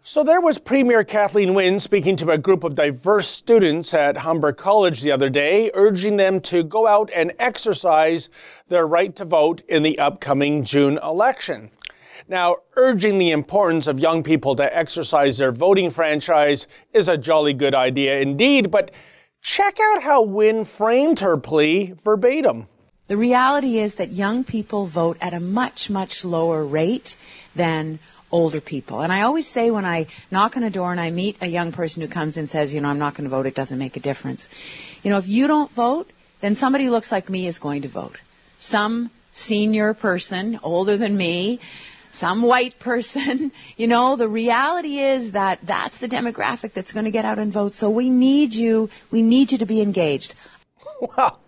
So there was Premier Kathleen Wynne speaking to a group of diverse students at Humber College the other day, urging them to go out and exercise their right to vote in the upcoming June election. Now, urging the importance of young people to exercise their voting franchise is a jolly good idea indeed, but check out how Wynne framed her plea verbatim. The reality is that young people vote at a much, much lower rate than older people. And I always say when I knock on a door and I meet a young person who comes and says, I'm not going to vote, it doesn't make a difference. If you don't vote, then somebody who looks like me is going to vote. Some senior person, older than me, some white person. The reality is that that's the demographic that's going to get out and vote. So we need you to be engaged. Wow,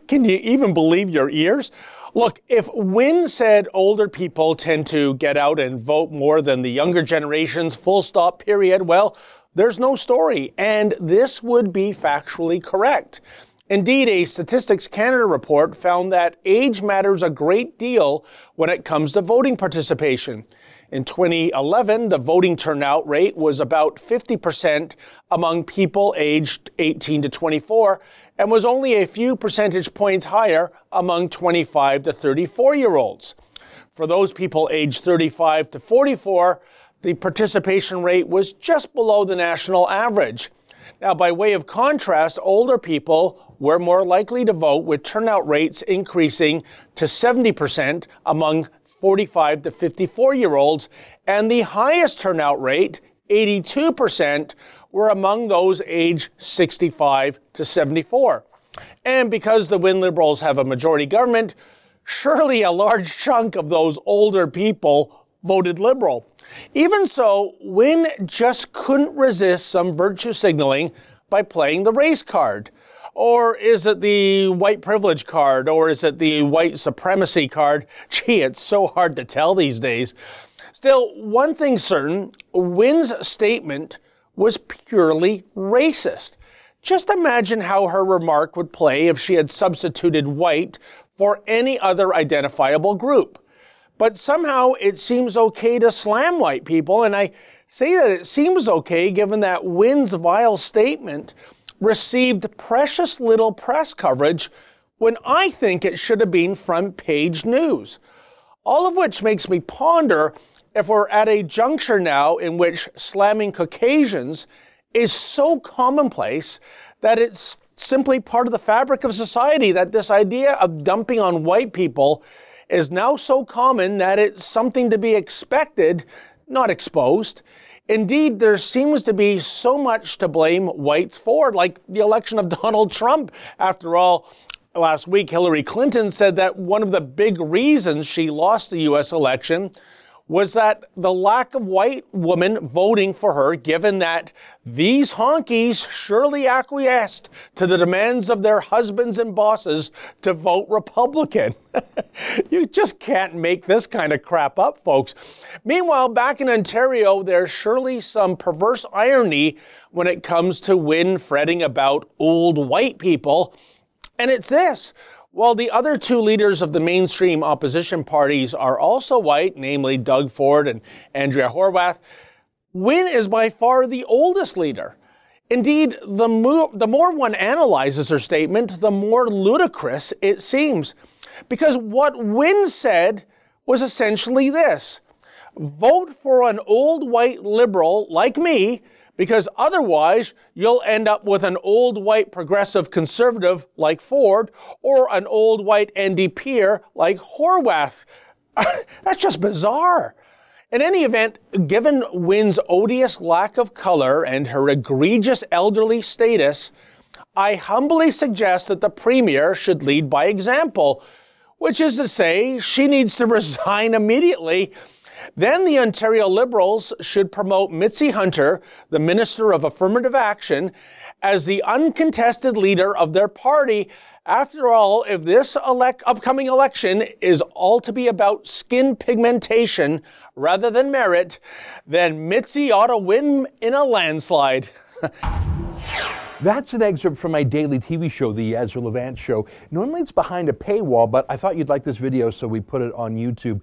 can you even believe your ears? Look, if Wynne said older people tend to get out and vote more than the younger generations, full stop, period, well, there's no story, and this would be factually correct. Indeed, a Statistics Canada report found that age matters a great deal when it comes to voting participation. In 2011, the voting turnout rate was about 50% among people aged 18 to 24, and was only a few percentage points higher among 25 to 34-year-olds. For those people aged 35 to 44, the participation rate was just below the national average. Now, by way of contrast, older people were more likely to vote, with turnout rates increasing to 70% among 45 to 54-year-olds, and the highest turnout rate, 82%, were among those aged 65 to 74. And because the Wynne Liberals have a majority government, surely a large chunk of those older people voted Liberal. Even so, Wynne just couldn't resist some virtue signaling by playing the race card. Or is it the white privilege card? Or is it the white supremacy card? Gee, it's so hard to tell these days. Still, one thing's certain, Wynne's statement was purely racist. Just imagine how her remark would play if she had substituted white for any other identifiable group. But somehow it seems okay to slam white people, and I say that it seems okay given that Wynne's vile statement received precious little press coverage when I think it should have been front page news. All of which makes me ponder if we're at a juncture now in which slamming Caucasians is so commonplace that it's simply part of the fabric of society, that this idea of dumping on white people is now so common that it's something to be expected, not exposed. Indeed, there seems to be so much to blame whites for, like the election of Donald Trump. After all, last week, Hillary Clinton said that one of the big reasons she lost the U.S. election was that the lack of white women voting for her, given that these honkies surely acquiesced to the demands of their husbands and bosses to vote Republican. You just can't make this kind of crap up, folks. Meanwhile, back in Ontario, there's surely some perverse irony when it comes to Wynne fretting about old white people. And it's this. While the other two leaders of the mainstream opposition parties are also white, namely Doug Ford and Andrea Horwath, Wynne is by far the oldest leader. Indeed, the more one analyzes her statement, the more ludicrous it seems. Because what Wynne said was essentially this: vote for an old white liberal like me, because otherwise you'll end up with an old white progressive conservative like Ford or an old white NDPer like Horwath. That's just bizarre. In any event, given Wynne's odious lack of color and her egregious elderly status, I humbly suggest that the Premier should lead by example, which is to say she needs to resign immediately. Then the Ontario Liberals should promote Mitzi Hunter, the Minister of Affirmative Action, as the uncontested leader of their party. After all, if this upcoming election is all to be about skin pigmentation rather than merit, then Mitzi ought to win in a landslide. That's an excerpt from my daily TV show, The Ezra Levant Show. Normally it's behind a paywall, but I thought you'd like this video, so we put it on YouTube.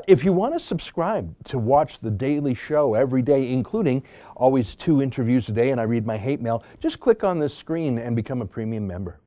If you want to subscribe to watch The Daily Show every day, including always 2 interviews a day, and I read my hate mail, just click on this screen and become a premium member.